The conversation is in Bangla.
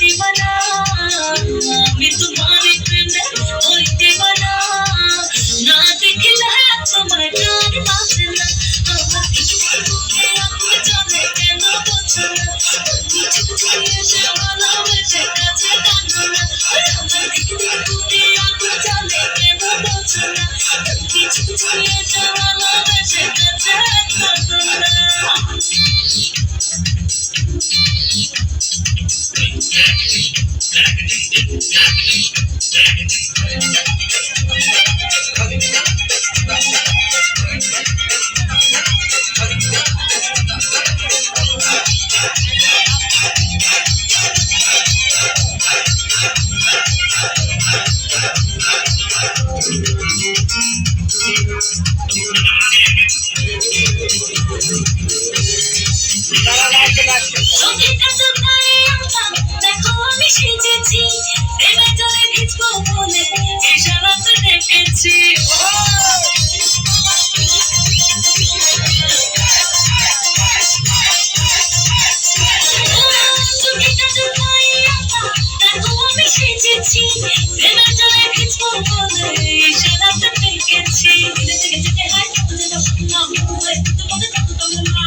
दीवाना मैं तुम्हारे प्रेम ओए दीवाना ना देखला तुम्हार जान बासना আমার কিছু করে আমি জানে কেন বোঝো না কিছু দিয়ে জানা বেঁচে কাছে টানো না আমার দেখতে তুমি আমি জানে কেন বোঝো না কিছু দিয়ে জানা বেঁচে কাছে টানো না দেখো আমি সেজেছি প্রেমে জলে ভিজবো বলে ইশারাতে ডেকেছি দেখো আমি সেজেছি প্রেমে জলে ভিজবো বলে ইশারাতে ডেকেছি দিলে থেকে যেতে হয় তোমাদের না তোমাদের না